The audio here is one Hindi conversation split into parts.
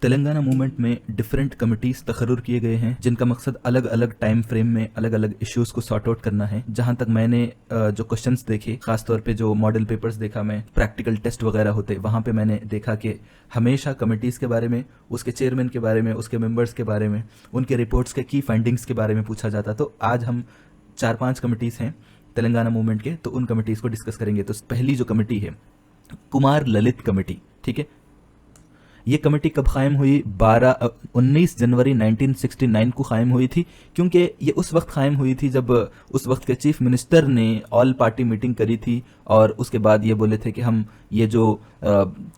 तेलंगाना मूवमेंट में डिफरेंट कमिटीज तकर्रुर किए गए हैं जिनका मकसद अलग अलग टाइम फ्रेम में अलग अलग इश्यूज को सॉर्ट आउट करना है। जहां तक मैंने जो क्वेश्चंस देखे, खासतौर पे जो मॉडल पेपर्स देखा, मैं प्रैक्टिकल टेस्ट वगैरह होते, वहां पे मैंने देखा कि हमेशा कमिटीज के बारे में, उसके चेयरमैन के बारे में, उसके मेंबर्स के बारे में, उनके रिपोर्ट्स के की फाइंडिंग्स के बारे में पूछा जाता। तो आज हम 4-5 कमिटीज हैं तेलंगाना मूवमेंट के, तो उन कमिटीज को डिस्कस करेंगे। तो पहली जो कमेटी है कुमार ललित कमेटी, ठीक है। ये कमेटी कब कायम हुई? 19 जनवरी 1969 को कायम हुई थी, क्योंकि ये उस वक्त कायम हुई थी जब उस वक्त के चीफ मिनिस्टर ने ऑल पार्टी मीटिंग करी थी और उसके बाद ये बोले थे कि हम ये जो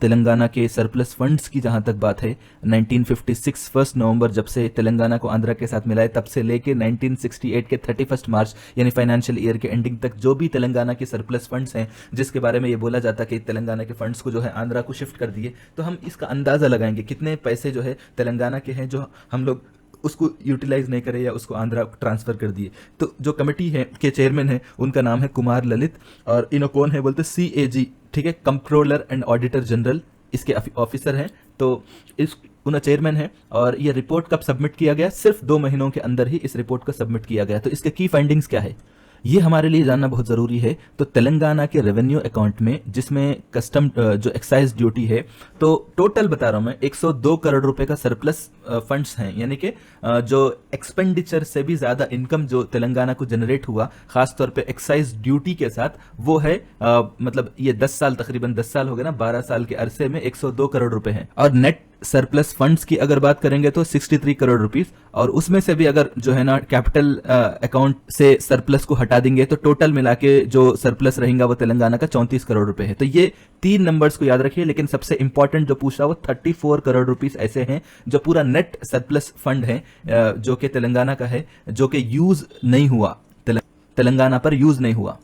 तेलंगाना के सरप्लस फंड्स की जहां तक बात है, 1956 1 नवंबर जब से तेलंगाना को आंध्रा के साथ मिलाए तब से लेके 1968 के 31 मार्च यानी फाइनेंशियल ईयर के एंडिंग तक जो भी तेलंगाना के सरप्लस फंड्स हैं, जिसके बारे में ये बोला जाता कि तेलंगाना के फंड्स को जो है आंध्रा को शिफ्ट कर दिए, तो हम इसका अंदाजा लगाएंगे कितने पैसे जो है तेलंगाना के हैं जो हम लोग उसको यूटिलाइज नहीं करे या उसको आंध्रा ट्रांसफर कर दिए। तो जो कमेटी है के चेयरमैन है उनका नाम है कुमार ललित, और इन्हों कौन है बोलते CAG, ठीक है, कंट्रोलर एंड ऑडिटर जनरल इसके ऑफिसर हैं। तो इस उन्हें चेयरमैन है, और ये रिपोर्ट कब सबमिट किया गया? सिर्फ 2 महीनों के अंदर ही इस रिपोर्ट को सबमिट किया गया। तो इसके की फाइंडिंग्स क्या है ये हमारे लिए जानना बहुत जरूरी है। तो तेलंगाना के रेवेन्यू अकाउंट में, जिसमें कस्टम जो एक्साइज ड्यूटी है, तो टोटल बता रहा हूं मैं 102 करोड़ रुपए का सरप्लस फंड्स हैं, यानी कि जो एक्सपेंडिचर से भी ज्यादा इनकम जो तेलंगाना को जनरेट हुआ खासतौर पे एक्साइज ड्यूटी के साथ, वो है मतलब ये 10 साल, तकरीबन 10 साल हो गए ना, 12 साल के अरसे में 102 करोड़ रुपए हैं। और नेट सरप्लस फंड्स की अगर बात करेंगे तो 63 करोड़ रुपीस, और उसमें से भी अगर जो है ना कैपिटल अकाउंट से सरप्लस को हटा देंगे तो टोटल मिला के जो सरप्लस रहेगा वो तेलंगाना का 34 करोड़ रुपए है। तो ये 3 नंबर्स को याद रखिए, लेकिन सबसे इंपॉर्टेंट जो पूछ रहा वो 34 करोड़ रुपीस ऐसे हैं जो पूरा नेट सरप्लस फंड है जो कि तेलंगाना का है, जो कि यूज नहीं हुआ, तेलंगाना पर यूज नहीं हुआ।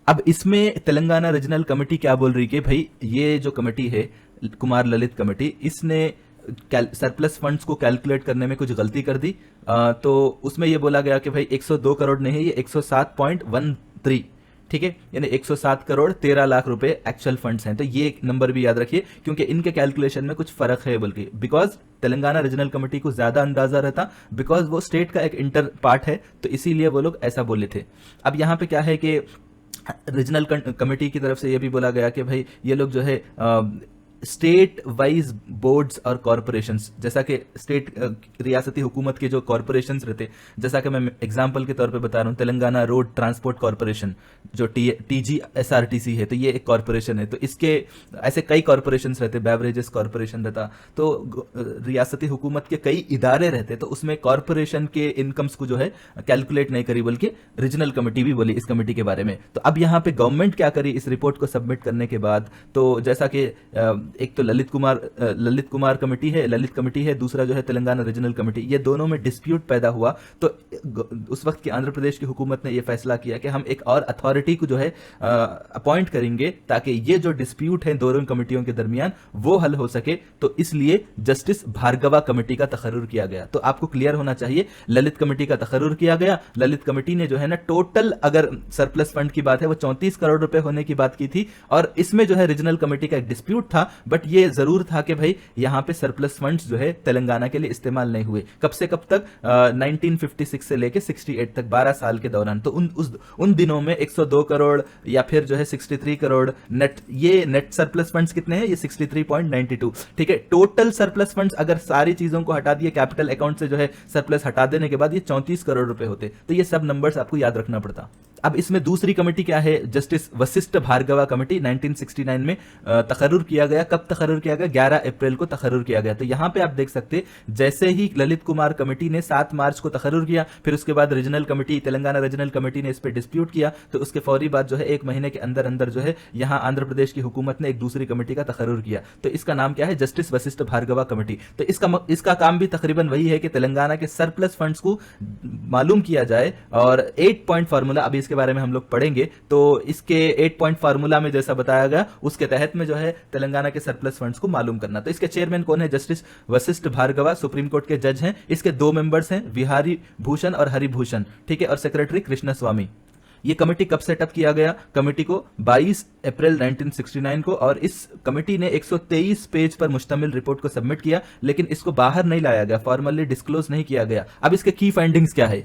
अब इसमें तेलंगाना रीजनल कमेटी क्या बोल रही है भाई, ये जो कमेटी है कुमार ललित कमेटी, इसने सरप्लस फंड्स को कैलकुलेट करने में कुछ गलती कर दी। तो उसमें ये बोला गया कि भाई 102 करोड़ नहीं है, ये 107.13, ठीक है, यानी 107 करोड़ 13 लाख रुपए एक्चुअल फंड्स हैं। तो ये नंबर भी याद रखिए, क्योंकि इनके कैलकुलेशन में कुछ फर्क है, बल्कि बिकॉज तेलंगाना रीजनल कमेटी को ज्यादा अंदाजा रहता, बिकॉज वो स्टेट का एक इंटर पार्ट है, तो इसीलिए वो लोग ऐसा बोले थे। अब यहाँ पे क्या है कि रीजनल कमेटी की तरफ से यह भी बोला गया कि भाई ये लोग जो है स्टेट वाइज बोर्ड्स और कॉरपोरेशंस, जैसा कि स्टेट रियासती हुकूमत के जो कॉरपोरेशंस रहते, जैसा कि मैं एग्जांपल के तौर पे बता रहा हूँ, तेलंगाना रोड ट्रांसपोर्ट कॉरपोरेशन जो TGSRTC है, तो ये एक कॉरपोरेशन है। तो इसके ऐसे कई कॉरपोरेशंस रहते, बेवरेजेस कॉरपोरेशन रहता, तो रियासती हुकूमत के कई इदारे रहते, तो उसमें कॉरपोरेशन के इनकम्स को जो है कैलकुलेट नहीं करी, बल्कि रीजनल कमेटी भी बोली इस कमेटी के बारे में। तो अब यहाँ पे गवर्नमेंट क्या करी इस रिपोर्ट को सबमिट करने के बाद, तो जैसा कि एक तो ललित कुमार कमेटी है, ललित कमेटी है, दूसरा जो है तेलंगाना रीजनल कमेटी, ये दोनों में डिस्प्यूट पैदा हुआ। तो उस वक्त की आंध्र प्रदेश की हुकूमत ने यह फैसला किया कि हम एक और अथॉरिटी को जो है अपॉइंट करेंगे ताकि ये जो डिस्प्यूट है दोनों कमेटियों के दरमियान वो हल हो सके। तो इसलिए जस्टिस भार्गवा कमेटी का तकर्रुर किया गया। तो आपको क्लियर होना चाहिए, ललित कमेटी का तकर्रुर किया गया। ललित कमेटी ने जो है ना टोटल अगर सरप्लस फंड की बात है वो 34 करोड़ रुपए होने की बात की थी, और इसमें जो है रीजनल कमेटी का एक डिस्प्यूट था, बट ये जरूर था कि भाई यहां पे सरप्लस फंड्स जो है तेलंगाना के लिए इस्तेमाल नहीं हुए। कब से कब तक? 1956 से लेके 68 तक, 12 साल के दौरान। तो उन दिनों में 102 करोड़ या फिर जो है 63 करोड़ नेट सरप्लस फंड्स कितने हैं? ये 63.92, ठीक है। टोटल सरप्लस फंड्स अगर सारी चीजों को हटा दिए, कैपिटल अकाउंट से जो है सरप्लस हटा देने के बाद ये 34 करोड़ रुपए होते। तो ये सब नंबर्स आपको याद रखना पड़ता। अब इसमें दूसरी कमेटी क्या है? जस्टिस वशिष्ठ भार्गवा कमेटी 1969 में तकर्रुर किया गया। कब तकर्रुर किया गया? 11 अप्रैल को तकर्रुर किया गया। तो यहां पे आप देख सकते, जैसे ही ललित कुमार कमेटी ने 7 मार्च को तकर्रुर किया, फिर उसके बाद regional committee, Telangana regional committee ने इस पर डिस्प्यूट किया, तो उसके फौरी बाद जो है 1 महीने के अंदर अंदर जो है यहां आंध्र प्रदेश की हुकूमत ने एक दूसरी कमेटी का तकर्रुर किया। तो इसका नाम क्या है? Justice Vashishtha Bhargava committee. तो इसका काम भी तकरीबन वही है कि तेलंगाना के सरप्लस फंड्स को मालूम किया जाए, और 8 पॉइंट फार्मूला, अभी इसके बारे में हम लोग पढ़ेंगे। तो इसके 8 पॉइंट फार्मूला में जैसा बताया गया उसके तहत में जो है तेलंगाना के सरप्लस फंड्स को मालूम करना। तो इसके चेयरमैन कौन है? Justice Vashishtha Bhargava, supreme court के जज हैं। इसके 2 मेंबर्स हैं, विहारी भूषण और हरिभूषण, ठीक है, और सेक्रेटरी कृष्ण स्वामी। ये कमेटी कब सेटअप किया गया? कमेटी को 22 अप्रैल 1969 को, और इस कमेटी ने 123 पेज पर मुश्तमिल रिपोर्ट को सबमिट किया, लेकिन इसको बाहर नहीं लाया गया, फॉर्मली डिस्क्लोज नहीं किया गया। अब इसके की फाइंडिंग्स क्या है?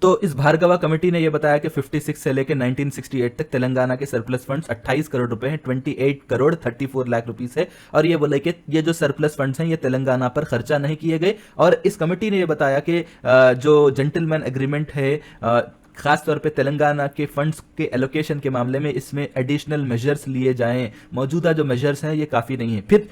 तो इस भार्गवा कमेटी ने यह बताया कि 56 से लेकर 1968 तक तेलंगाना के सरप्लस फंड्स 28 करोड़ रुपए हैं, 28 करोड़ 34 लाख रुपीस है, और ये बोले कि ये जो सरप्लस फंड्स हैं ये तेलंगाना पर खर्चा नहीं किए गए। और इस कमेटी ने यह बताया कि जो जेंटलमैन एग्रीमेंट है, खास तौर पे तेलंगाना के फंड्स के एलोकेशन के मामले में इसमें एडिशनल मेजर्स लिए जाएं, मौजूदा जो मेजर्स हैं ये काफी नहीं है। फिर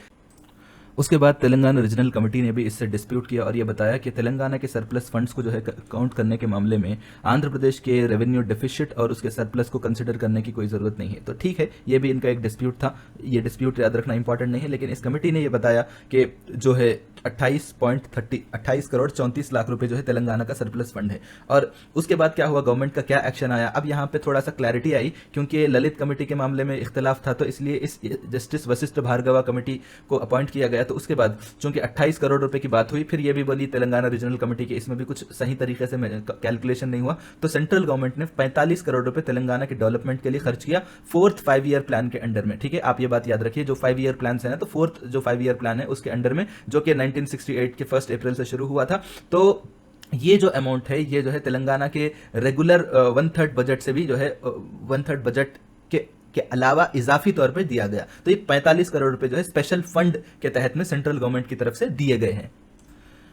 उसके बाद तेलंगाना रीजनल कमेटी ने भी इससे डिस्प्यूट किया और ये बताया कि तेलंगाना के सरप्लस फंड्स को जो है काउंट करने के मामले में आंध्र प्रदेश के रेवेन्यू डेफिसिट और उसके सरप्लस को कंसिडर करने की कोई जरूरत नहीं है। तो ठीक है, ये भी इनका एक डिस्प्यूट था, ये डिस्प्यूट याद रखना इंपॉर्टेंट नहीं है, लेकिन इस कमेटी ने ये बताया कि जो है 28 करोड़ 34 लाख रुपए जो है तेलंगाना का सरप्लस फंड है। और उसके बाद क्या हुआ, गवर्नमेंट का क्या एक्शन आया? अब यहाँ पे थोड़ा सा क्लैरिटी आई, क्योंकि ललित कमेटी के मामले में इख्तिलाफ था, तो इसलिए इस जस्टिस वशिष्ठ भार्गवा कमेटी को अपॉइंट किया गया। तो उसके बाद चूंकि 28 करोड़ रुपए की बात हुई, फिर ये भी बोली तेलंगाना रीजनल कमेटी के इसमें भी कुछ सही तरीके से कैलकुलेशन नहीं हुआ, तो सेंट्रल गवर्नमेंट ने 45 करोड़ रुपए तेलंगाना के डेवलपमेंट के लिए खर्च किया 4th 5 ईयर प्लान के अंडर में। ठीक है, आप ये बात याद रखिए, जो 5 ईयर प्लान है ना, तो 4th जो 5 ईयर प्लान है उसके अंडर में, जो कि 1968 के 1 अप्रैल से शुरू हुआ था। तो ये जो अमाउंट है ये जो है तेलंगाना के रेगुलर 1/3 बजट से भी जो है 1/3 बजट के अलावा इजाफी तौर पर दिया गया। तो ये 45 करोड़ रुपए जो है स्पेशल फंड के तहत में सेंट्रल गवर्नमेंट की तरफ से दिए गए हैं।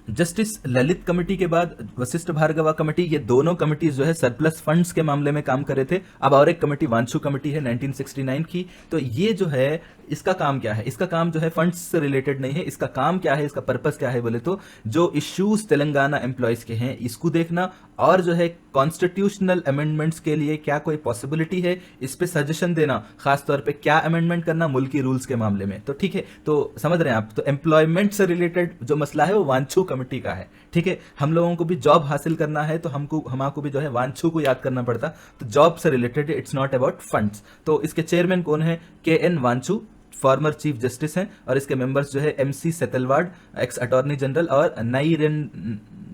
जस्टिस ललित कमेटी के बाद वशिष्ठ भार्गवा कमेटी, ये दोनों कमिटीज जो है सरप्लस फंड्स के मामले में काम कर रहे थे। अब और एक कमेटी वांछू कमेटी है 1969 की, तो ये जो है इसका काम क्या है? इसका काम जो है फंड्स से रिलेटेड नहीं है, इसका काम क्या है, इसका पर्पस क्या है बोले तो जो इश्यूज तेलंगाना एम्प्लॉयज के हैं इसको देखना, और जो है कॉन्स्टिट्यूशनल अमेंडमेंट्स के लिए क्या कोई पॉसिबिलिटी है इस पे सजेशन देना, खासतौर पे क्या अमेंडमेंट करना मुल्की रूल्स के मामले में। तो ठीक है, तो समझ रहे हैं आप, तो एम्प्लॉयमेंट से रिलेटेड जो मसला है वो वांछू कमेटी का है। ठीक है, हम लोगों को भी जॉब हासिल करना है तो हमको भी जो है वांछू को याद करना पड़ता, तो जॉब से related, it's not about funds. तो इसके चेयरमैन कौन है? KN वांछू, फॉर्मर चीफ जस्टिस हैं, और इसके मेंबर्स जो है MC सेतलवाड, एक्स अटॉर्नी जनरल, और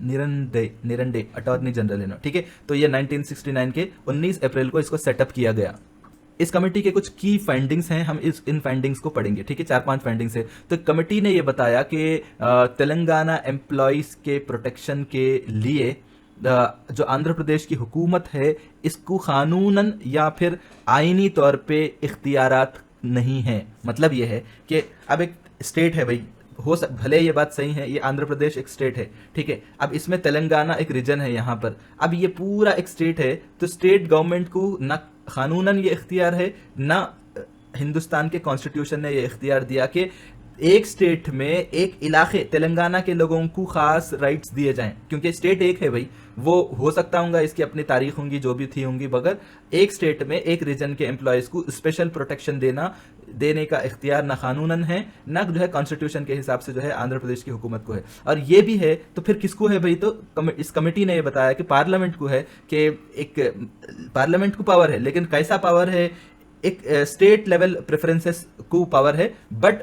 निरंडे अटॉर्नी जनरल है। ठीक है, तो ये 1969 के 19 अप्रैल को इसको सेटअप किया गया। इस कमेटी के कुछ की फाइंडिंग्स हैं, हम इन फाइंडिंग्स को पढ़ेंगे। ठीक है, 4-5 फाइंडिंग्स है। तो कमेटी ने यह बताया कि तेलंगाना एम्प्लॉयज के प्रोटेक्शन के लिए जो आंध्र प्रदेश की हुकूमत है इसको कानूनन या फिर आईनी तौर पे इख्तियारात नहीं है। मतलब यह है कि अब एक स्टेट है भाई, भले ये बात सही है, ये आंध्र प्रदेश एक स्टेट है, ठीक है, अब इसमें तेलंगाना एक रीजन है यहाँ पर, अब ये पूरा एक स्टेट है, तो स्टेट गवर्नमेंट को ना कानूनन ये इख्तियार है, ना हिंदुस्तान के कॉन्स्टिट्यूशन ने ये इख्तियार दिया कि एक स्टेट में एक इलाके तेलंगाना के लोगों को खास राइट्स दिए जाएं, क्योंकि स्टेट एक है भाई, वो हो सकता होगा इसकी अपनी तारीख होंगी जो भी थी होंगी, मगर एक स्टेट में एक रीजन के एम्प्लॉयज को स्पेशल प्रोटेक्शन देने का इख्तियार ना कानूनन है, ना जो है कॉन्स्टिट्यूशन के हिसाब से जो है आंध्र प्रदेश की हुकूमत को है। और ये भी है तो फिर किसको है भाई? तो इस कमेटी ने ये बताया कि पार्लियामेंट को है, कि एक पार्लियामेंट को पावर है, लेकिन कैसा पावर है? एक स्टेट लेवल प्रेफरेंसेस को पावर है, बट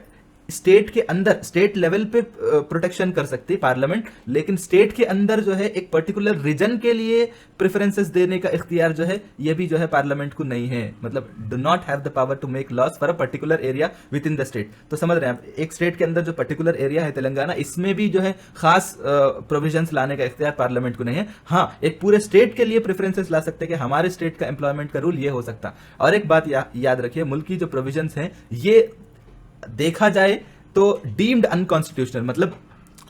स्टेट के अंदर स्टेट लेवल पे प्रोटेक्शन कर सकती है पार्लियामेंट, लेकिन स्टेट के अंदर जो है एक पर्टिकुलर रीजन के लिए प्रेफरेंसेस देने का इख्तियार जो है ये भी जो है पार्लियामेंट को नहीं है। मतलब do not have the power to make laws for a particular area within the state. तो समझ रहे हैं आप, एक स्टेट के अंदर जो पर्टिकुलर एरिया है तेलंगाना, इसमें भी जो है खास प्रोविजंस लाने का इख्तियार पार्लियामेंट को नहीं है। हाँ, एक पूरे स्टेट के लिए प्रेफरेंसेस ला सकते हैं कि हमारे स्टेट का एम्प्लॉयमेंट का रूल ये हो सकता। और एक बात याद रखिए, मुल्क की जो प्रोविजंस हैं ये देखा जाए तो डीम्ड अनकॉन्स्टिट्यूशनल, मतलब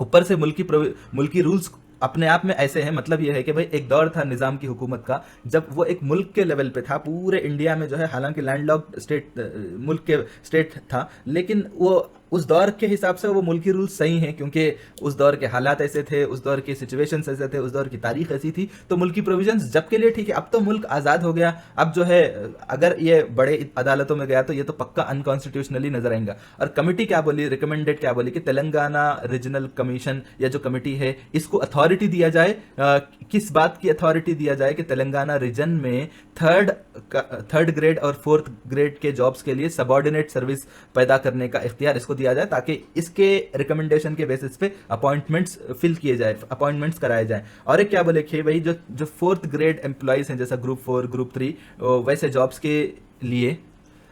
ऊपर से मुल्की रूल्स अपने आप में ऐसे हैं। मतलब यह है कि भाई एक दौर था निजाम की हुकूमत का जब वो एक मुल्क के लेवल पे था, पूरे इंडिया में जो है, हालांकि लैंडलॉक्ड स्टेट मुल्क के स्टेट था, लेकिन वो उस दौर के हिसाब से वो मुल्की रूल्स सही हैं, क्योंकि उस दौर के हालात ऐसे थे, उस दौर के सिचुएशंस ऐसे थे, उस दौर की तारीख ऐसी थी, तो मुल्की प्रोविजंस जब के लिए ठीक है। अब तो मुल्क आज़ाद हो गया, अब जो है अगर ये बड़े अदालतों में गया तो ये तो पक्का अनकॉन्स्टिट्यूशनली नजर आएगा। और कमेटी क्या बोली, रिकमेंडेड क्या बोली कि तेलंगाना रीजनल कमीशन या जो कमेटी है इसको अथॉरिटी दिया जाए, किस बात की अथॉरिटी दिया जाए कि तेलंगाना रीजन में थर्ड ग्रेड और 4th ग्रेड के जॉब्स के लिए सबॉर्डिनेट सर्विस पैदा करने का इख्तियार इसको दिया जाए ताकि इसके रिकमेंडेशन के बेसिस पे अपॉइंटमेंट्स फिल किए जाए, अपॉइंटमेंट्स कराए जाए। और एक क्या बोले कि भाई जो 4th ग्रेड एम्प्लॉयज हैं, जैसा ग्रुप 4 ग्रुप 3 वैसे जॉब्स के लिए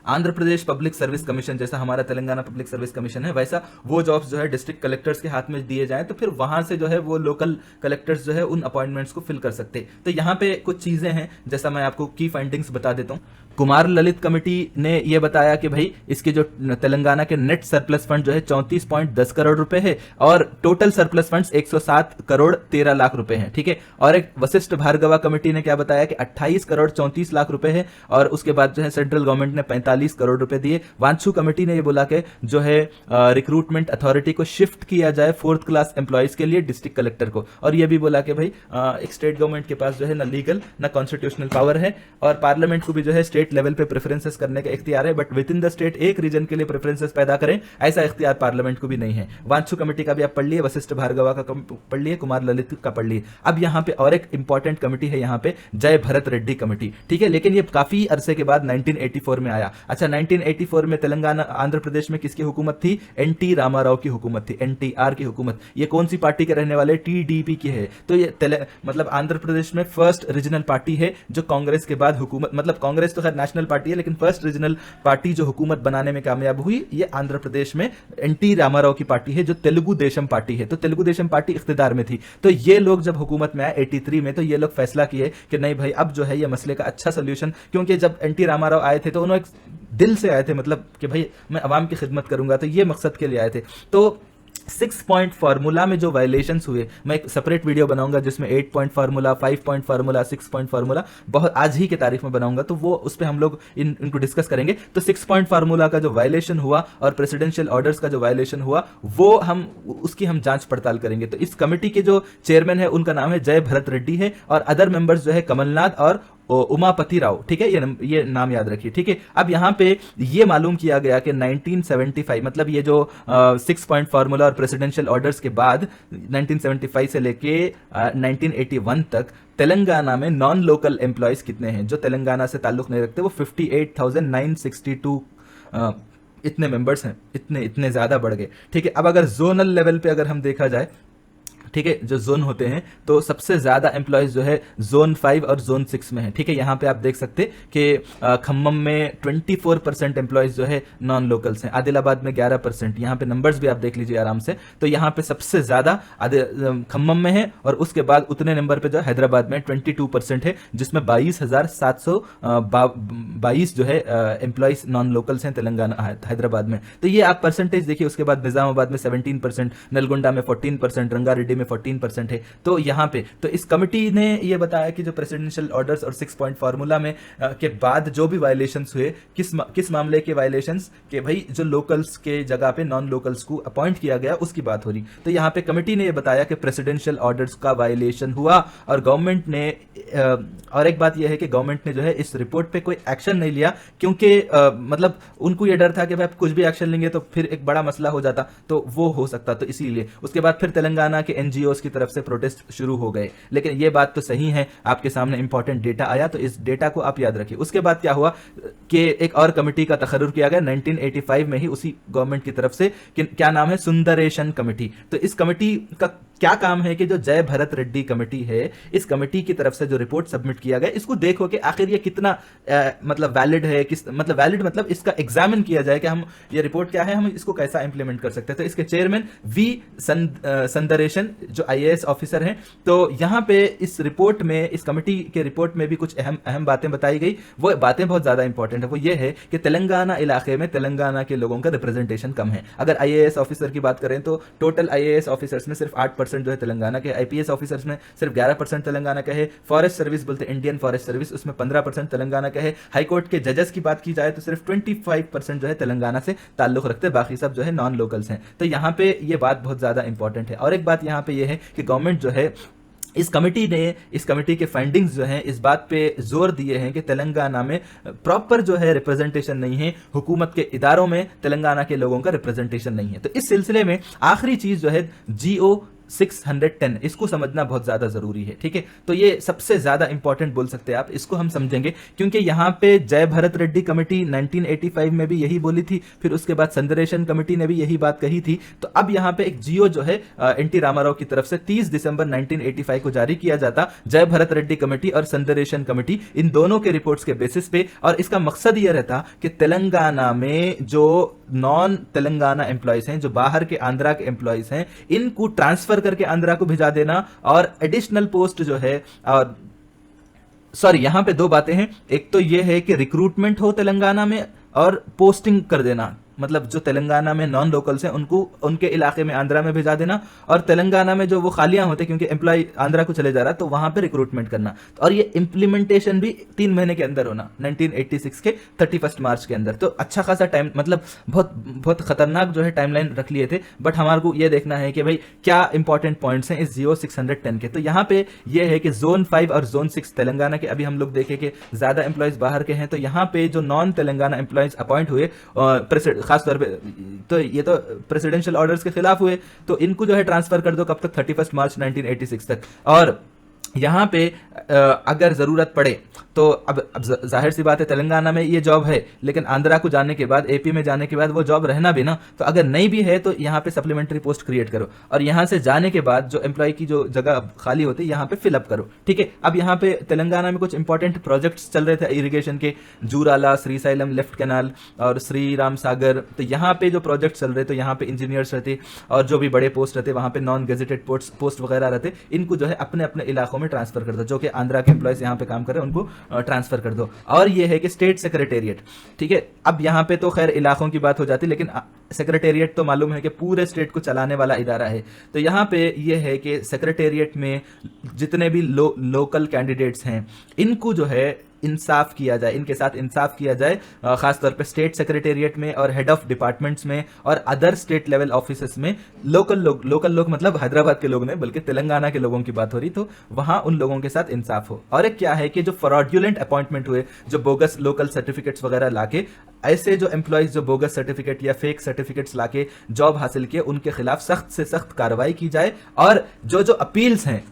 Andhra Pradesh public service commission, जैसा हमारा तेलंगाना पब्लिक सर्विस कमीशन है, वैसा वो जॉब्स जो है डिस्ट्रिक्ट कलेक्टर्स के हाथ में दिए जाएं, तो फिर वहां से जो है वो लोकल कलेक्टर्स जो है उन अपॉइंटमेंट्स को फिल कर सकते। तो यहाँ पे कुछ चीजें हैं, जैसा मैं आपको की फाइंडिंग्स बता देता हूँ। कुमार ललित कमेटी ने यह बताया कि भाई इसके जो तेलंगाना के नेट सरप्लस फंड जो है 34.10 करोड़ रुपए है और total surplus funds 107 crore 13 lakh रुपए हैं, ठीक है। और एक वशिष्ठ भार्गवा कमेटी ने क्या बताया कि 28 करोड़ 34 लाख रुपए है और उसके बाद जो है सेंट्रल गवर्नमेंट ने 45 करोड़ रुपए दिए। वांछू कमेटी ने यह बोला कि जो है रिक्रूटमेंट अथॉरिटी को शिफ्ट किया जाए 4th क्लास एम्प्लॉयज के लिए डिस्ट्रिक्ट कलेक्टर को, और यह भी बोला कि भाई एक स्टेट गवर्नमेंट के पास जो है ना लीगल ना कॉन्स्टिट्यूशनल पावर है और पार्लियामेंट को भी जो है स्टेट लेवल पे प्रेफरेंसेस करने का इख्तियार है, but with in the state एक रीजन के लिए प्रेफरेंसेस पैदा करें ऐसा इख्तियार पार्लियामेंट को भी नहीं है। वांछू कमेटी का भी आप पढ़ लिए, वशिष्ठ भार्गवा का पढ़ लिए, कुमार ललित का पढ़ लिए। अब यहाँ पे और एक इंपॉर्टेंट कमेटी है यहाँ पे जय भरत रेड्डी कमेटी, ठीक है, लेकिन ये काफी अरसे के बाद 1984 में आया। अच्छा, 1984 में तेलंगाना आंध्र प्रदेश में किसकी हुकूमत थी? एनटी रामाराव की हुकूमत थी, एनटीआर की हुकूमत। ये कौन सी पार्टी के रहने वाले? टीडीपी के है। तो ये मतलब आंध्र प्रदेश में फर्स्ट रीजनल पार्टी है जो कांग्रेस के बाद हुकूमत, मतलब कांग्रेस तो खैर नेशनल पार्टी है लेकिन फर्स्ट रीजनल पार्टी जो हुकूमत बनाने में कामयाब हुई ये आंध्र प्रदेश में एनटी रामाराव की पार्टी है जो तेलुगु देशम पार्टी है। तो तेलुगु देशम पार्टी इख्तिदार में थी। तो ये लोग जब हुकूमत में आए 83 में, तो ये लोग फैसला किए कि नहीं भाई अब जो है ये मसले का अच्छा सोल्यूशन, क्योंकि जब एनटी रामाराव आए थे तो उन्होंने दिल से आए थे, मतलब कि भाई मैं अवाम की खिदमत करूंगा, तो ये मकसद के लिए आए थे। तो 6 पॉइंट फार्मूला में जो वायलेशंस हुए, मैं एक सेपरेट वीडियो बनाऊंगा जिसमें 8 point formula, 5 point formula, 6 point formula बहुत आज ही की तारीख में बनाऊंगा, तो वो उस पर हम लोग इनको डिस्कस करेंगे। तो 6 पॉइंट फार्मूला का जो वायलेशन हुआ और प्रेसिडेंशियल ऑर्डर्स का जो वायलेशन हुआ वो उसकी हम जांच पड़ताल करेंगे। तो इस कमेटी के जो चेयरमैन है उनका नाम है जय भरत रेड्डी है और अदर मेंबर्स जो है कमलनाथ और उमापति राव, ठीक है, ये नाम याद रखिए, ठीक है। अब यहां पे ये मालूम किया गया कि 1975 मतलब ये जो 6 पॉइंट फार्मूला और प्रेसिडेंशियल ऑर्डर्स के बाद 1975 से लेके 1981 तक तेलंगाना में नॉन लोकल एम्प्लॉयज कितने हैं जो तेलंगाना से ताल्लुक नहीं रखते, वो 58,962 इतने मेंबर्स हैं, इतने ज्यादा बढ़ गए, ठीक है। अब अगर जोनल लेवल पे अगर हम देखा जाए, ठीक है, जो जोन होते हैं तो सबसे ज्यादा एम्प्लॉयज जो है जोन 5 और जोन 6 में है, ठीक है। यहां पे आप देख सकते कि खम्मम में 24% एम्प्लॉयज जो है नॉन लोकल्स हैं, आदिलाबाद में 11%, यहां पे नंबर्स भी आप देख लीजिए आराम से। तो यहां पे सबसे ज्यादा खम्मम में है और उसके बाद उतने नंबर पे जो हैदराबाद में 22% है, जिसमें 22,722 जो है एम्प्लॉयज नॉन लोकल्स हैं तेलंगाना हैदराबाद में। तो ये आप परसेंटेज देखिए। उसके बाद निजामाबाद में 17%, नलगोंडा में 14%, रंगारेड्डी में 14% है। तो यहां पे तो इस कमिटी ने यह बताया कि जो प्रेसिडेंशियल ऑर्डर्स और 6 पॉइंट फार्मूला में के बाद जो भी वायलेशंस हुए, किस मामले के वायलेशंस के भाई जो लोकल्स के जगह पे नॉन लोकल्स को अपॉइंट किया गया उसकी बात हो रही। तो यहां पे कमिटी ने यह बताया कि प्रेसिडेंशियल ऑर्डर्स का वायलेशन हुआ और गवर्नमेंट ने और एक बात यह है कि गवर्नमेंट ने जो है इस रिपोर्ट पे कोई एक्शन नहीं लिया, क्योंकि मतलब उनको यह डर था कि भाई कुछ भी एक्शन लेंगे तो फिर एक बड़ा मसला हो जाता, तो वो हो सकता, तो इसीलिए उसके बाद फिर तेलंगाना के एनजीओस की तरफ से प्रोटेस्ट शुरू हो गए। लेकिन ये बात तो सही है, आपके सामने इंपॉर्टेंट डेटा आया, तो इस डेटा को आप याद रखिए। उसके बाद क्या हुआ कि एक और कमेटी का तखर्रुर किया गया 1985 में ही उसी गवर्नमेंट की तरफ से, क्या नाम है, सुंदरेशन कमेटी। तो इस कमेटी का क्या काम है कि जो जय भरत रेड्डी कमेटी है, इस कमेटी की तरफ से जो रिपोर्ट सबमिट किया गया इसको देखो कि आखिर ये कितना मतलब वैलिड है, किस मतलब वैलिड मतलब इसका एग्जामिन किया जाए कि हम ये रिपोर्ट क्या है, हम इसको कैसा इंप्लीमेंट कर सकते हैं। तो इसके चेयरमैन वी संदरेशन जो आईएएस ऑफिसर हैं, तो यहां पे इस रिपोर्ट में, इस कमेटी के रिपोर्ट में भी कुछ अहम बातें बताई गई। वो बातें बहुत ज्यादा इंपॉर्टेंट है। वो ये है कि तेलंगाना इलाके में तेलंगाना के लोगों का रिप्रेजेंटेशन कम है। अगर आईएएस ऑफिसर की बात करें तो टोटल आईएएस ऑफिसर्स में सिर्फ 8% जो है तेलंगाना के, आईपीएस ऑफिसर्स में सिर्फ 11% तेलंगाना का है, फॉरेस्ट सर्विस बोलते इंडियन फॉरेस्ट सर्विस, उसमें 15% तेलंगाना का है। हाईकोर्ट के जजेस की बात की जाए तो सिर्फ 25% जो है तेलंगाना से ताल्लुक रखते हैं, बाकी सब जो है नॉन लोकल्स हैं। तो यहां पे ये बात बहुत ज्यादा इंपॉर्टेंट है। और एक बात यहां पे ये है कि गवर्नमेंट जो है इस कमेटी के फाइंडिंग्स जो हैं इस बात पे जोर दिए हैं कि तेलंगाना में प्रॉपर जो है रिप्रेजेंटेशन नहीं है, हुकूमत के इदारों में तेलंगाना के लोगों का रिप्रेजेंटेशन नहीं है। तो इस सिलसिले में आखिरी चीज जो है GO 610, इसको समझना बहुत ज्यादा जरूरी है, ठीक है। तो ये सबसे ज्यादा इंपॉर्टेंट बोल सकते हैं आप, इसको हम समझेंगे क्योंकि यहाँ पे जय भरत रेड्डी कमेटी 1985 में भी यही बोली थी, फिर उसके बाद संदरेशन कमेटी ने भी यही बात कही थी। तो अब यहाँ पे एक जियो जो है एनटी रामाराव की तरफ से 30 दिसंबर 1985 को जारी किया जाता, जय भरत रेड्डी कमेटी और संदरेशन कमेटी, इन दोनों के रिपोर्ट्स के बेसिस पे। और इसका मकसद यह रहता कि तेलंगाना में जो नॉन तेलंगाना एम्प्लॉयज हैं, जो बाहर के आंध्रा के एम्प्लॉयज हैं, इनको ट्रांसफर करके आंध्रा को भिजा देना, और एडिशनल पोस्ट जो है, और सॉरी यहां पे दो बातें हैं। एक तो यह है कि रिक्रूटमेंट हो तेलंगाना में, और पोस्टिंग कर देना, मतलब जो तेलंगाना में नॉन लोकल्स हैं उनको उनके इलाके में आंध्रा में भेजा देना, और तेलंगाना में जो वो खालियां होते क्योंकि एम्प्लॉय आंध्रा को चले जा रहा तो वहां पे रिक्रूटमेंट करना। और ये इंप्लीमेंटेशन भी 3 महीने के अंदर होना, 1986 के 31 मार्च के अंदर। तो अच्छा खासा टाइम, मतलब बहुत बहुत खतरनाक जो है टाइमलाइन रख लिए थे। बट हमारे को ये देखना है कि भाई क्या इंपॉर्टेंट पॉइंट्स हैं इस जियो 610 के। तो यहाँ पे ये है कि जोन 5 और जोन 6 तेलंगाना के, अभी हम लोग देखें कि ज्यादा एम्प्लॉयज बाहर के हैं, तो यहाँ पे जो नॉन तेलंगाना एम्प्लॉयज अपॉइंट हुए खास तौर पे, तो ये तो प्रेसिडेंशियल ऑर्डर्स के खिलाफ हुए, तो इनको जो है ट्रांसफर कर दो, कब तक, 31 मार्च 1986 तक। और यहां पे अगर जरूरत पड़े तो अब जाहिर सी बात है तेलंगाना में ये जॉब है, लेकिन आंध्रा को जाने के बाद, एपी में जाने के बाद वो जॉब रहना भी ना, तो अगर नहीं भी है तो यहाँ पे सप्लीमेंट्री पोस्ट क्रिएट करो, और यहाँ से जाने के बाद जो एम्प्लॉय की जो जगह खाली होती है यहाँ पे फिलअप करो, ठीक है। अब यहाँ पे तेलंगाना में कुछ इंपॉर्टेंट प्रोजेक्ट्स चल रहे थे इरिगेशन के, जूराला, श्रीशैलम लेफ्ट कैनाल और श्री राम सागर। तो यहाँ पे जो प्रोजेक्ट चल रहे, तो यहाँ पे इंजीनियर्स रहते और जो भी बड़े पोस्ट रहते, वहाँ पे नॉन गेजेटेड पोस्ट वगैरह रहते, इनको जो है अपने अपने इलाकों में ट्रांसफर कर दो, जो कि आंध्रा के एम्प्लॉयज यहाँ पे काम कर रहे हैं उनको ट्रांसफर कर दो। और ये है कि स्टेट सेक्रेटेरिएट, ठीक है। अब यहाँ पे तो खैर इलाकों की बात हो जाती, लेकिन सेक्रेटेरिएट तो मालूम है कि पूरे स्टेट को चलाने वाला इदारा है। तो यहाँ पे ये है कि सेक्रेटेरिएट में जितने भी लोकल कैंडिडेट्स हैं, इनको जो है इंसाफ किया जाए, इनके साथ इंसाफ किया जाए, खासतौर पे स्टेट सेक्रेटेरिएट में और हेड ऑफ डिपार्टमेंट्स में और अदर स्टेट लेवल ऑफिसेस में। लोकल लोग मतलब हैदराबाद के लोग नहीं, बल्कि तेलंगाना के लोगों की बात हो रही, तो वहां उन लोगों के साथ इंसाफ हो। और एक क्या है कि जो फ्रॉडुलेंट अपॉइंटमेंट हुए, जो बोगस लोकल सर्टिफिकेट्स वगैरह लाके, ऐसे जो एम्प्लॉयज जो बोगस सर्टिफिकेट या फेक सर्टिफिकेट्स लाके जॉब हासिल किए, उनके खिलाफ सख्त से सख्त कार्रवाई की जाए। और जो अपील्स हैं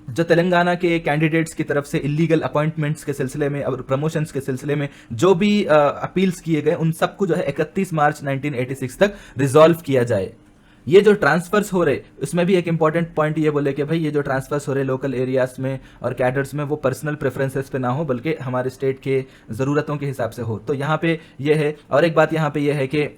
जो तेलंगाना के कैंडिडेट्स की तरफ से इलीगल अपॉइंटमेंट्स के सिलसिले में और प्रमोशंस के सिलसिले में जो भी अपील्स किए गए, उन सबको जो है 31 मार्च 1986 तक रिजॉल्व किया जाए। ये जो ट्रांसफर्स हो रहे, उसमें भी एक इंपॉर्टेंट पॉइंट ये बोले कि भाई ये जो ट्रांसफर्स हो रहे लोकल एरियाज में और कैडर्स में, वो पर्सनल प्रेफरेंसेस पे ना हो, बल्कि हमारे स्टेट के ज़रूरतों के हिसाब से हो। तो यहाँ पे ये है। और एक बात यहाँ पे ये है कि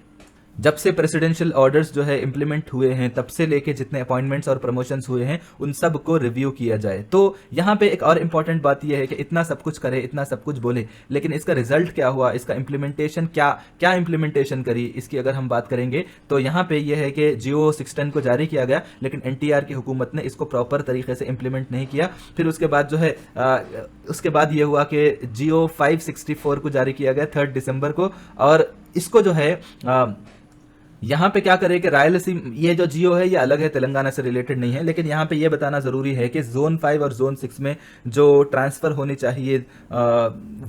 जब से प्रेसिडेंशियल ऑर्डर्स जो है इंप्लीमेंट हुए हैं, तब से लेके जितने अपॉइंटमेंट्स और प्रमोशंस हुए हैं, उन सब को रिव्यू किया जाए। तो यहाँ पे एक और इंपॉर्टेंट बात यह है कि इतना सब कुछ करे, इतना सब कुछ बोले, लेकिन इसका रिजल्ट क्या हुआ, इसका इंप्लीमेंटेशन क्या इंप्लीमेंटेशन करी, इसकी अगर हम बात करेंगे तो यहाँ पे यह है कि जियो 610 को जारी किया गया, लेकिन एनटीआर की हुकूमत ने इसको प्रॉपर तरीके से इंप्लीमेंट नहीं किया। फिर उसके बाद जो है उसके बाद ये हुआ कि जियो 564 को जारी किया गया 3 दिसंबर को, और इसको जो है यहाँ पे क्या करे कि रायलसीमा, ये जो जियो है ये अलग है, तेलंगाना से रिलेटेड नहीं है, लेकिन यहाँ पे ये बताना जरूरी है कि जोन 5 और जोन 6 में जो ट्रांसफर होनी चाहिए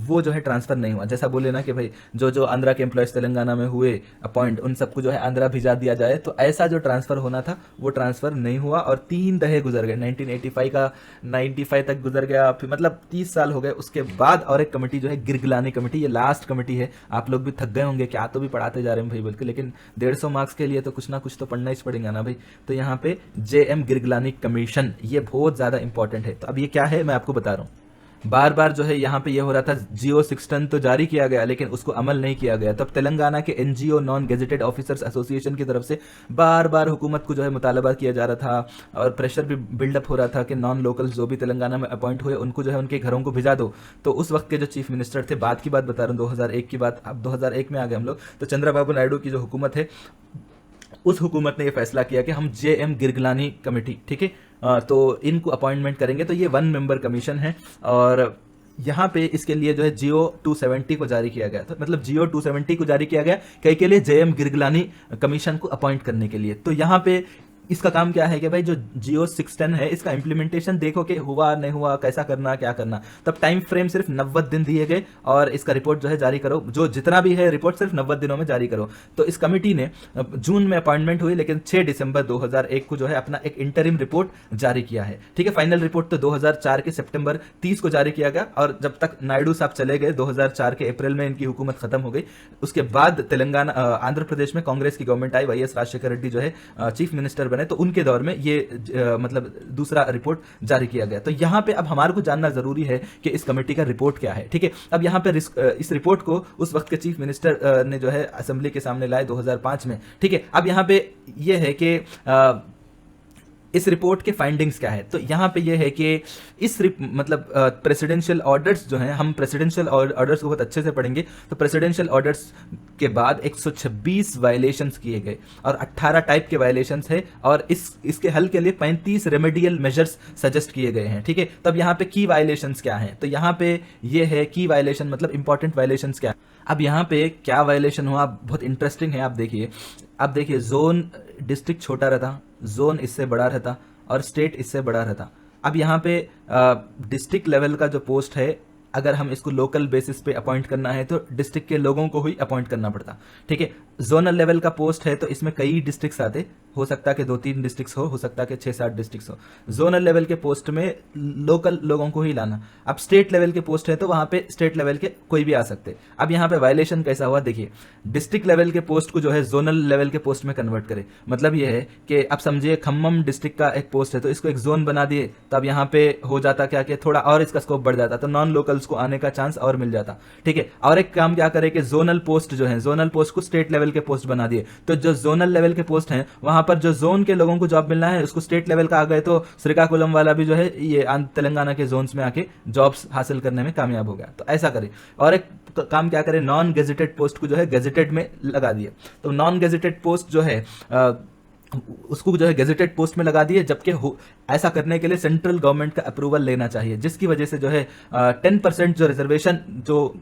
वो जो है ट्रांसफर नहीं हुआ। जैसा बोले ना कि भाई जो आंध्रा के एम्प्लॉयज तेलंगाना में हुए अपॉइंट, उन सबको जो है आंध्रा भिजा दिया जाए, तो ऐसा जो ट्रांसफर होना था वो ट्रांसफर नहीं हुआ। और 3 दहे गुजर गए, 1985 का 95 तक गुजर गया, फिर मतलब 30 साल हो गए। उसके बाद और एक कमेटी जो है गिरगिलानी कमेटी, ये लास्ट कमेटी है। आप लोग भी थक गए होंगे, क्या तो भी पढ़ाते जा रहे हैं भाई बोल के, लेकिन 150 मार्क्स के लिए तो कुछ ना कुछ तो पढ़ना ही पड़ेगा ना भाई। तो यहाँ पे जेएम गिरगिलानी कमीशन, ये बहुत ज्यादा इंपॉर्टेंट है। तो अब ये क्या है मैं आपको बता रहा हूँ। बार बार जो है यहाँ पे ये हो रहा था, जियो 610 तो जारी किया गया लेकिन उसको अमल नहीं किया गया। तब तेलंगाना के NGO non gazetted officers association की तरफ से बार बार हुकूमत को जो है मुतालबा किया जा रहा था, और प्रेशर भी बिल्डअप हो रहा था कि नॉन लोकल्स जो भी तेलंगाना में अपॉइंट हुए उनको जो है उनके घरों को भिजा दो। तो उस वक्त के जो चीफ मिनिस्टर थे, बाद की बात बता रहा हूँ, 2001 की बात, अब 2001 में आ गए हम लोग, तो चंद्रबाबू नायडू की जो हुकूमत है, उस हुकूमत ने यह फैसला किया कि हम जेएम गिरगिलानी कमेटी, ठीक है, तो इनको अपॉइंटमेंट करेंगे। तो ये 1 मेंबर कमीशन है, और यहाँ पे इसके लिए जो है जियो 270 को जारी किया गया था, मतलब जियो 270 को जारी किया गया कई के लिए जेएम गिरगिलानी कमीशन को अपॉइंट करने के लिए। तो यहाँ पे इसका काम क्या है कि भाई जो जियो 610 है इसका इम्प्लीमेंटेशन देखो कि हुआ नहीं हुआ, कैसा करना क्या करना। तब टाइम फ्रेम सिर्फ 90 दिन दिए गए और इसका रिपोर्ट जो है जारी करो, जो जितना भी है रिपोर्ट सिर्फ 90 दिनों में जारी करो। तो इस कमेटी ने जून में अपॉइंटमेंट हुई, लेकिन 6 दिसंबर 2001 को जो है अपना एक इंटरिम रिपोर्ट जारी किया है। ठीक है, फाइनल रिपोर्ट तो 2004 के सितंबर 30 को जारी किया गया, और जब तक नायडू साहब चले गए 2004 के अप्रैल में इनकी हुकूमत खत्म हो गई। उसके बाद तेलंगाना आंध्र प्रदेश में कांग्रेस की गवर्नमेंट आई, वाई एस राजशेखर रेड्डी जो है चीफ मिनिस्टर बने, तो उनके दौर में ये मतलब दूसरा रिपोर्ट जारी किया गया। तो यहाँ पे अब हमारे को जानना जरूरी है कि इस कमेटी का रिपोर्ट क्या है। ठीक है, अब यहाँ पे इस रिपोर्ट को उस वक्त के चीफ मिनिस्टर ने जो है असेंबली के सामने लाए 2005 में। ठीक है, अब यहाँ पे ये है कि इस रिपोर्ट के फाइंडिंग्स क्या है। तो यहाँ पे ये है कि इस मतलब प्रेसिडेंशियल ऑर्डर्स जो हैं, हम प्रेसिडेंशियल ऑर्डर्स को बहुत अच्छे से पढ़ेंगे। तो प्रेसिडेंशियल ऑर्डर्स के बाद 126 वायलेशंस किए गए और 18 टाइप के वायलेशंस है, और इसके हल के लिए 35 रेमेडियल मेजर्स सजेस्ट किए गए हैं। ठीक है, तब यहाँ पे की वायलेशंस क्या है, तो यहाँ पे ये है की वायलेशन मतलब इंपॉर्टेंट वायलेशंस क्या है। अब यहाँ पे क्या वायलेशन हुआ बहुत इंटरेस्टिंग है। आप देखिए जोन डिस्ट्रिक्ट छोटा रहता, जोन इससे बड़ा रहता और स्टेट इससे बड़ा रहता। अब यहाँ पे डिस्ट्रिक्ट लेवल का जो पोस्ट है, अगर हम इसको लोकल बेसिस पे अपॉइंट करना है तो डिस्ट्रिक्ट के लोगों को ही अपॉइंट करना पड़ता। ठीक है, जोनल लेवल का पोस्ट है तो इसमें कई डिस्ट्रिक्ट्स आते, हो सकता है कि 2-3 डिस्ट्रिक्ट्स हो सकता है कि 6-7 डिस्ट्रिक्ट्स हो। जोनल लेवल के पोस्ट में लोकल लोगों को ही लाना। अब स्टेट लेवल के पोस्ट है तो वहां पे स्टेट लेवल के कोई भी आ सकते। अब यहाँ पे वायलेशन कैसा हुआ देखिए, डिस्ट्रिक्ट लेवल के पोस्ट को जो है जोनल लेवल के पोस्ट में कन्वर्ट करे। मतलब ये है कि अब समझिए खम्मम डिस्ट्रिक्ट का एक पोस्ट है तो इसको एक जोन बना दिए, तब यहाँ पे हो जाता क्या कि थोड़ा और इसका स्कोप बढ़ जाता, तो नॉन लोकल्स को आने का चांस और मिल जाता। ठीक है, और एक काम क्या करे कि जोनल पोस्ट जो है, जोनल पोस्ट को स्टेट लेवल के पोस्ट बना दिए, तो जो जोनल लेवल के पोस्ट हैं वहां पर जो जोन के लोगों को जॉब मिलना है उसको स्टेट लेवल का आ गए, तो श्रीकाकुलम वाला भी जो है ये तेलंगाना के जोन्स में आके जॉब्स हासिल करने में कामयाब हो गया। तो ऐसा करे। और एक काम क्या करे, नॉन गेजेटेड पोस्ट को जो है गेजेटेड में लगा दिए। तो नॉन गेजेटेड पोस्ट जो है उसको जो है गेजेटेड पोस्ट में लगा दिए, जबकि ऐसा करने के लिए सेंट्रल गवर्नमेंट का अप्रूवल लेना चाहिए, जिसकी वजह से जो है 10% जो रिजर्वेशन जो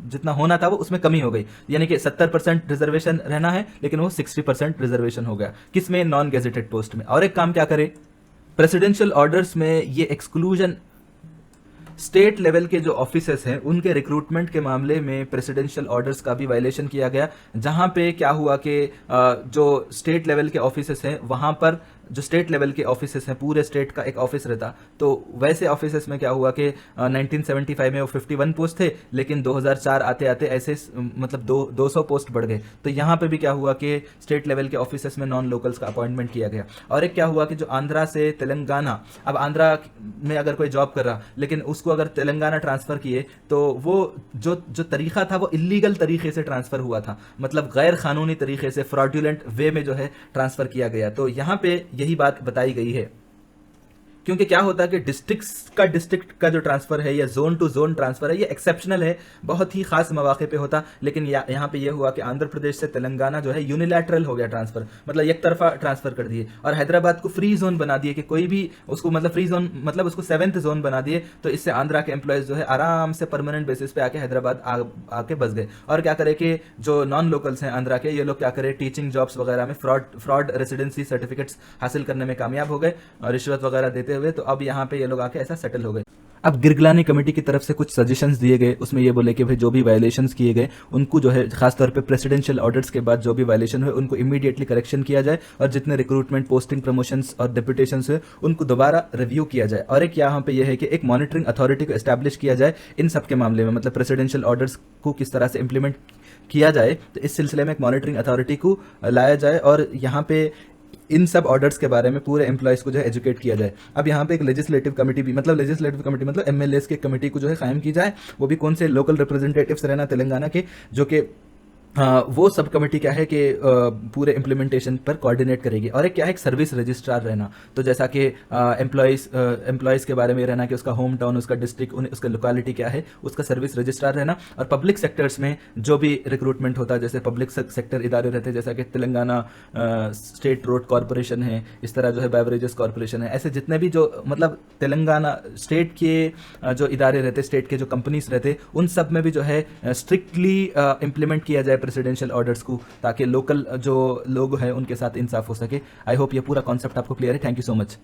जितना होना था वो उसमें कमी हो गई। यानी कि 70% रिजर्वेशन रहना है लेकिन वो 60% रिजर्वेशन हो गया, किसमें, नॉन गेजेटेड पोस्ट में। और एक काम क्या करे, प्रेसिडेंशियल ऑर्डर्स में ये एक्सक्लूजन स्टेट लेवल के जो ऑफिसर्स हैं उनके रिक्रूटमेंट के मामले में प्रेसिडेंशियल ऑर्डर्स का भी वायलेशन किया गया। जहां पे क्या हुआ कि जो स्टेट लेवल के ऑफिसर्स हैं वहां पर जो स्टेट लेवल के ऑफिसर्स हैं, पूरे स्टेट का एक ऑफिस रहता, तो वैसे ऑफिसर्स में क्या हुआ कि 1975 में वो 51 पोस्ट थे, लेकिन 2004 आते आते ऐसे मतलब 200 पोस्ट बढ़ गए। तो यहाँ पे भी क्या हुआ कि स्टेट लेवल के ऑफिसर्स में नॉन लोकल्स का अपॉइंटमेंट किया गया। और एक क्या हुआ कि जो आंध्रा से तेलंगाना, अब आंध्रा में अगर कोई जॉब कर रहा लेकिन उसको अगर तेलंगाना ट्रांसफर किए तो वो जो तरीका था वो इलीगल तरीके से ट्रांसफर हुआ था, मतलब गैर कानूनी तरीके से, फ्रॉडुलेंट वे में जो है ट्रांसफर किया गया। तो यहाँ पे यही बात बताई गई है, क्योंकि क्या होता है कि डिस्ट्रिक्ट का जो ट्रांसफर है या जोन टू जोन ट्रांसफर है ये एक्सेप्शनल है, बहुत ही खास मौके पे होता। लेकिन यहाँ पे ये हुआ कि आंध्र प्रदेश से तेलंगाना जो है यूनिलैटरल हो गया ट्रांसफर, मतलब एक तरफा ट्रांसफर कर दिए, और हैदराबाद को फ्री जोन बना दिए कि कोई भी उसको, मतलब फ्री जोन मतलब उसको 7th जोन बना दिए। तो इससे आंध्रा के एम्प्लॉयज जो है आराम से परमानेंट बेसिस पे आके हैदराबाद आके बस गए। और क्या करे कि जो नॉन लोकल्स हैं आंध्रा के, ये लोग क्या करे, टीचिंग जॉब्स वगैरह में फ्रॉड रेसिडेंसी सर्टिफिकेट्स हासिल करने में कामयाब हो गए, रिश्वत वगैरह देते हुए। तो अब यहाँ पे ये लोग आके ऐसा सेटल हो गए। अब गिरगलानी कमेटी की तरफ से कुछ सजेशंस दिए गए, उसमें ये बोले कि भाई जो भी वायलेशंस किए गए उनको जो है खासतौर पे प्रेसिडेंशियल ऑर्डर्स के बाद जो भी वायलेशन हुए उनको इमीडिएटली करेक्शन किया जाए, और जितने रिक्रूटमेंट, पोस्टिंग, प्रमोशंस और डेपुटेशंस हुए उनको दोबारा रिव्यू किया जाए। और एक यहाँ पे ये है कि एक मॉनिटरिंग अथॉरिटी को एस्टैब्लिश किया जाए इन सब के मामले में, मतलब प्रेसिडेंशियल ऑर्डर्स को किस तरह से इंप्लीमेंट किया जाए। तो इस सिलसिले में एक मॉनिटरिंग अथॉरिटी को लाया जाए और यहाँ पे इन सब ऑर्डर्स के बारे में पूरे एम्प्लॉयज को जो है एजुकेट किया जाए। अब यहाँ पे एक लेजिस्लेटिव कमेटी भी, मतलब एमएलएस की कमेटी को जो है कायम की जाए, वो भी कौन से, लोकल रिप्रेजेंटेटिव्स रहना तेलंगाना के, जो कि वो सब कमेटी क्या है कि पूरे इम्प्लीमेंटेशन पर कोऑर्डिनेट करेगी। और एक क्या है, एक सर्विस रजिस्ट्रार रहना, तो जैसा कि एम्प्लॉयज़ के बारे में रहना कि उसका होम टाउन, उसका डिस्ट्रिक्ट, उसका लोकेलिटी क्या है, उसका सर्विस रजिस्ट्रार रहना। और पब्लिक सेक्टर्स में जो भी रिक्रूटमेंट होता है, जैसे पब्लिक सेक्टर इदारे रहते हैं, जैसा कि तेलंगाना स्टेट रोड कॉरपोरेशन है, इस तरह जो है बेवरेजेस कॉरपोरेशन है, ऐसे जितने भी जो मतलब तेलंगाना स्टेट के जो इदारे रहते, स्टेट के जो कंपनीज रहते, उन सब में भी जो है स्ट्रिक्टली इम्प्लीमेंट किया जाए प्रेसिडेंशियल ऑर्डर्स को, ताकि लोकल जो लोग हैं उनके साथ इंसाफ हो सके। आई होप ये पूरा कॉन्सेप्ट आपको क्लियर है। Thank you so much.